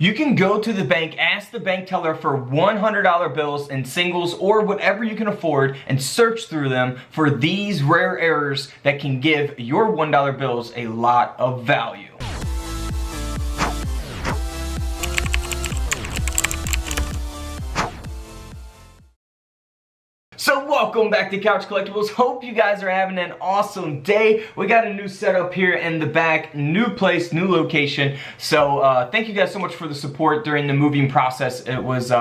You can go to the bank, ask the bank teller for $100 bills and singles or whatever you can afford and search through them for these rare errors that can give your $1 bills a lot of value. So welcome back to Couch Collectibles. Hope you guys are having an awesome day. We got a new setup here in the back, new place, new location. So thank you guys so much for the support during the moving process. It was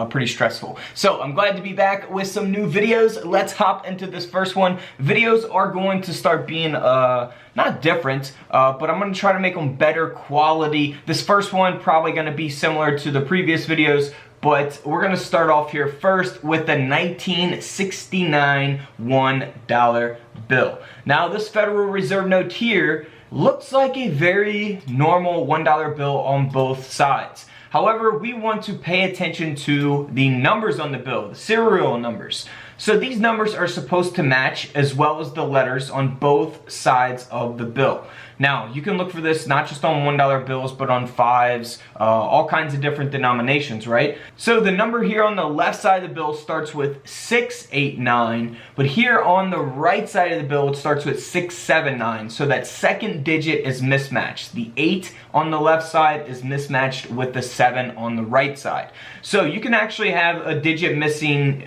pretty stressful. So I'm glad to be back with some new videos. Let's hop into this first one. Videos are going to start being not different, but I'm going to try to make them better quality. This first one probably going to be similar to the previous videos, but we're going to start off here first with the 1969 $1 bill. Now this Federal Reserve note here looks like a very normal $1 bill on both sides. However, we want to pay attention to the numbers on the bill, the serial numbers. So these numbers are supposed to match as well as the letters on both sides of the bill. Now, you can look for this not just on $1 bills, but on fives, all kinds of different denominations, right? So the number here on the left side of the bill starts with 689, but here on the right side of the bill, it starts with 679. So that second digit is mismatched. The 8 on the left side is mismatched with the 7 on the right side. So you can actually have a digit missing,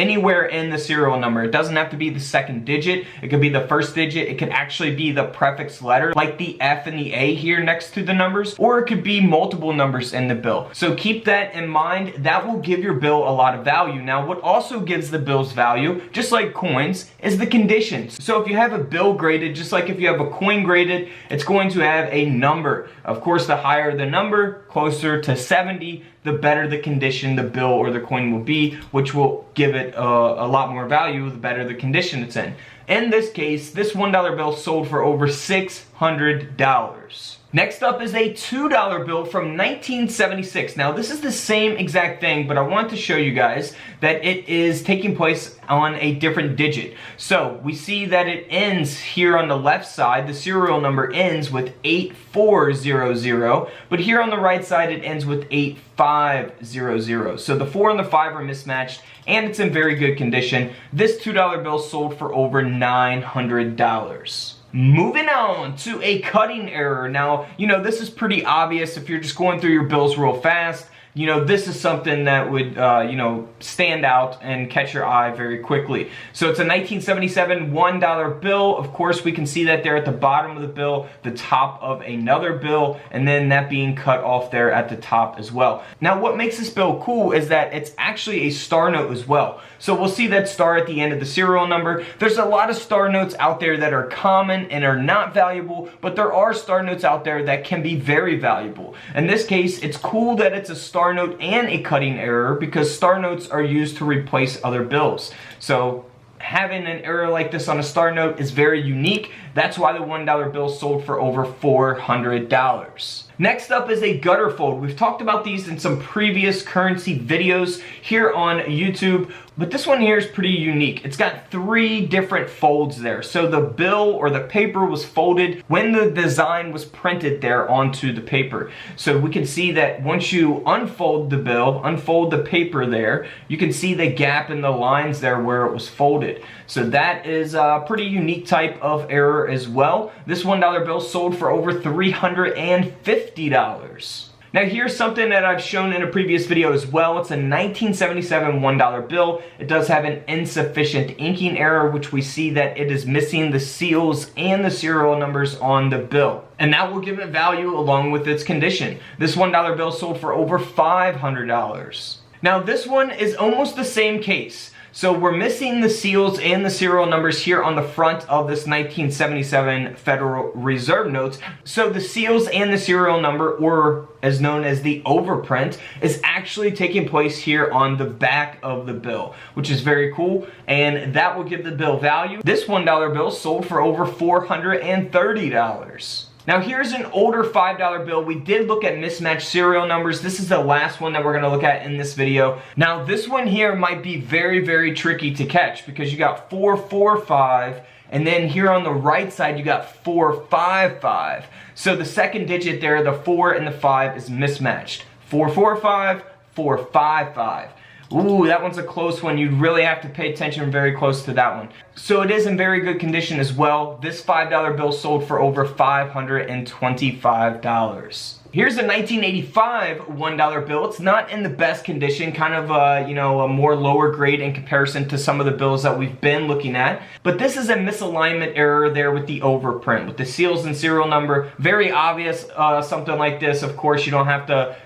anywhere in the serial number. It doesn't have to be the second digit. It could be the first digit. It could actually be the prefix letter, like the F and the A here next to the numbers, or it could be multiple numbers in the bill. So keep that in mind. That will give your bill a lot of value. Now, what also gives the bills value, just like coins, is the conditions. So if you have a bill graded, just like if you have a coin graded, it's going to have a number. Of course, the higher the number, closer to 70, the better the condition the bill or the coin will be, which will give it a lot more value the better the condition it's in. In this case, this $1 bill sold for over $600. Next up is a $2 bill from 1976. Now, this is the same exact thing, but I want to show you guys that it is taking place on a different digit. So we see that it ends here on the left side. The serial number ends with 8400, but here on the right side, it ends with 8500. So the 4 and the 5 are mismatched, and it's in very good condition. This $2 bill sold for over $900. Moving on to a cutting error. Now, this is pretty obvious if you're just going through your bills real fast. This is something that would, stand out and catch your eye very quickly. So it's a 1977 $1 bill. Of course, we can see that there at the bottom of the bill, the top of another bill, and then that being cut off there at the top as well. Now, what makes this bill cool is that it's actually a star note as well. So we'll see that star at the end of the serial number. There's a lot of star notes out there that are common and are not valuable, but there are star notes out there that can be very valuable. In this case, it's cool that it's a star note and a cutting error because star notes are used to replace other bills. So having an error like this on a star note is very unique. That's why the $1 bill sold for over $400. Next up is a gutter fold. We've talked about these in some previous currency videos here on YouTube, but this one here is pretty unique. It's got 3 different folds there. So the bill or the paper was folded when the design was printed there onto the paper. So we can see that once you unfold the bill, unfold the paper there, you can see the gap in the lines there where it was folded. So that is a pretty unique type of error as well. This $1 bill sold for over $350. Now here's something that I've shown in a previous video as well. It's a 1977 $1 bill. It does have an insufficient inking error, which we see that it is missing the seals and the serial numbers on the bill. And that will give it value along with its condition. This $1 bill sold for over $500. Now this one is almost the same case. So we're missing the seals and the serial numbers here on the front of this 1977 Federal Reserve notes. So the seals and the serial number, or as known as the overprint, is actually taking place here on the back of the bill, which is very cool, and that will give the bill value. This $1 bill sold for over $430. Now here's an older $5 bill. We did look at mismatched serial numbers. This is the last one that we're gonna look at in this video. Now this one here might be very, very tricky to catch because you got 445 And then here on the right side, you got 455. So the second digit there, the 4 and the 5 is mismatched. 445, 455. Ooh, that one's a close one. You really have to pay attention very close to that one. So it is in very good condition as well. This $5 bill sold for over $525. Here's a 1985 $1 bill. It's not in the best condition, kind of a more lower grade in comparison to some of the bills that we've been looking at. But this is a misalignment error there with the overprint, with the seals and serial number. Very obvious, something like this. Of course, you don't have to,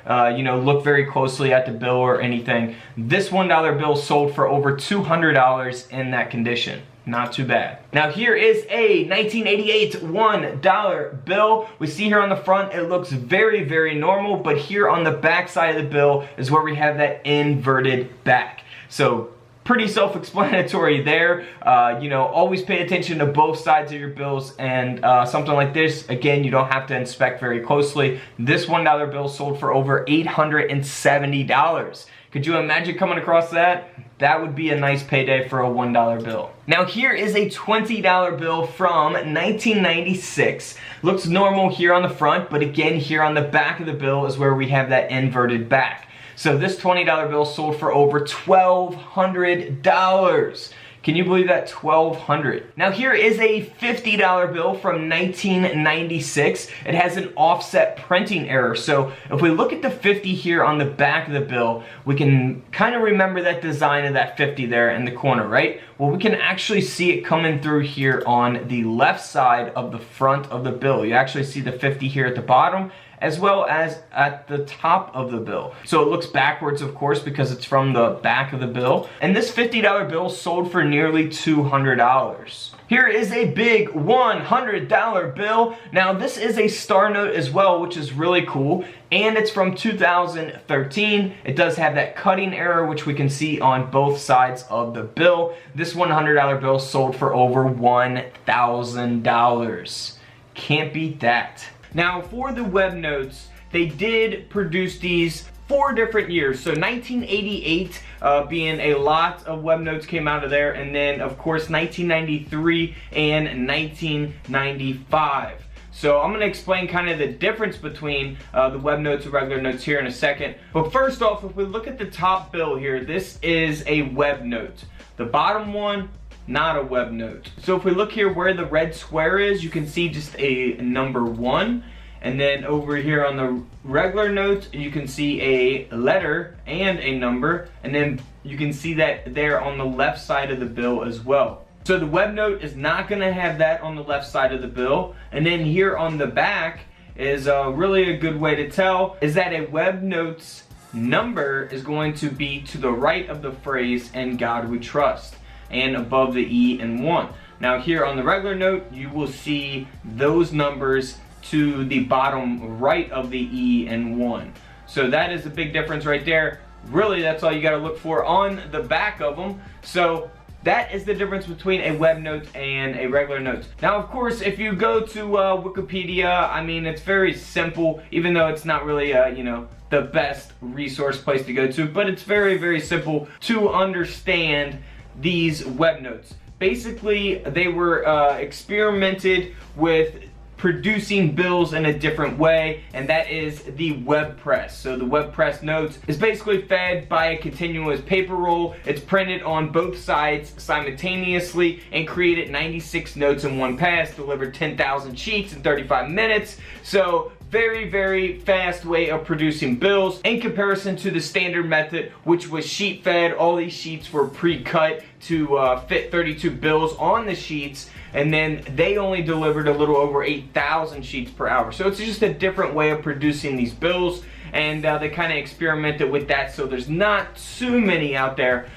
look very closely at the bill or anything. This $1 bill sold for over $200 in that condition. Not too bad. Now here is a 1988 $1 bill. We see here on the front, it looks very, very normal, but here on the back side of the bill is where we have that inverted back. So pretty self-explanatory there. Always pay attention to both sides of your bills, and something like this, again, you don't have to inspect very closely. This $1 bill sold for over $870. Could you imagine coming across that? That would be a nice payday for a $1 bill. Now here is a $20 bill from 1996. Looks normal here on the front, but again, here on the back of the bill is where we have that inverted back. So this $20 bill sold for over $1,200. Can you believe that? $1,200. Now here is a $50 bill from 1996. It has an offset printing error. So if we look at the 50 here on the back of the bill, we can kind of remember that design of that 50 there in the corner, right? Well, we can actually see it coming through here on the left side of the front of the bill. You actually see the 50 here at the bottom, as well as at the top of the bill. So it looks backwards, of course, because it's from the back of the bill. And this $50 bill sold for nearly $200. Here is a big $100 bill. Now this is a star note as well, which is really cool. And it's from 2013. It does have that cutting error, which we can see on both sides of the bill. This $100 bill sold for over $1,000. Can't beat that. Now for the web notes, they did produce these 4 different years. So 1988 being a lot of web notes came out of there, and then of course 1993 and 1995. So I'm going to explain kind of the difference between the web notes and regular notes here in a second. But first off, if we look at the top bill here, this is a web note. The bottom one, not a web note. So if we look here where the red square is, you can see just a number 1. And then over here on the regular note, you can see a letter and a number. And then you can see that there on the left side of the bill as well. So the web note is not going to have that on the left side of the bill. And then here on the back is really a good way to tell is that a web note's number is going to be to the right of the phrase, "In God We Trust," and above the E and 1. Now here on the regular note, you will see those numbers to the bottom right of the E and 1. So that is a big difference right there. Really, that's all you got to look for on the back of them. So that is the difference between a web note and a regular note. Now, of course, if you go to Wikipedia, I mean, it's very simple, even though it's not really, the best resource place to go to, but it's very, very simple to understand these web notes. Basically, they were experimented with producing bills in a different way, and that is the web press. So the web press notes is basically fed by a continuous paper roll. It's printed on both sides simultaneously and created 96 notes in one pass, delivered 10,000 sheets in 35 minutes. So very, very fast way of producing bills in comparison to the standard method, which was sheet fed. All these sheets were pre-cut to fit 32 bills on the sheets, and then they only delivered a little over 8,000 sheets per hour. So it's just a different way of producing these bills, and they kind of experimented with that, so there's not too many out there,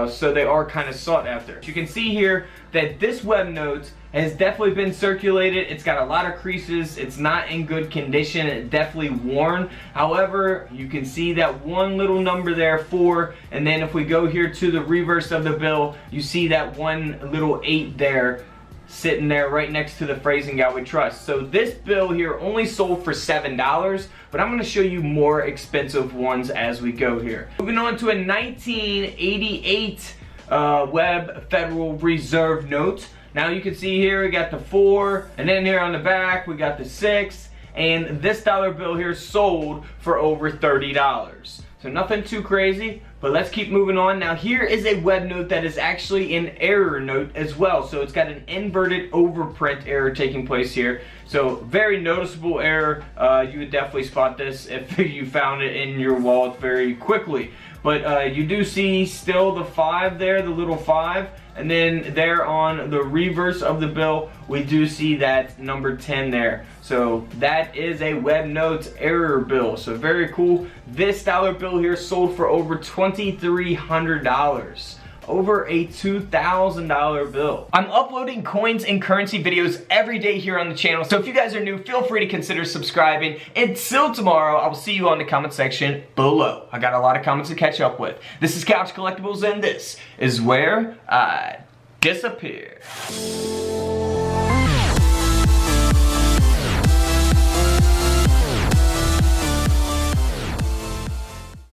so they are kind of sought after. You can see here that this web note has definitely been circulated. It's got a lot of creases. It's not in good condition. It's definitely worn. However, you can see that one little number there, 4, and then if we go here to the reverse of the bill, you see that one little 8 there, sitting there right next to the phrase, "In God We Trust." So this bill here only sold for $7, but I'm going to show you more expensive ones as we go here. Moving on to a 1988 Web Federal Reserve note. Now you can see here we got the 4, and then here on the back we got the 6, and this dollar bill here sold for over $30. So nothing too crazy, but let's keep moving on. Now here is a web note that is actually an error note as well. So it's got an inverted overprint error taking place here. So very noticeable error. You would definitely spot this if you found it in your wallet very quickly. But you do see still the 5 there, the little 5. And then there on the reverse of the bill, we do see that number 10 there. So that is a web notes error bill. So very cool. This dollar bill here sold for over $2,300. Over a $2,000 bill. I'm uploading coins and currency videos every day here on the channel, so if you guys are new, feel free to consider subscribing. Until tomorrow, I will see you on the comment section below. I got a lot of comments to catch up with. This is Couch Collectibles, and this is where I disappear.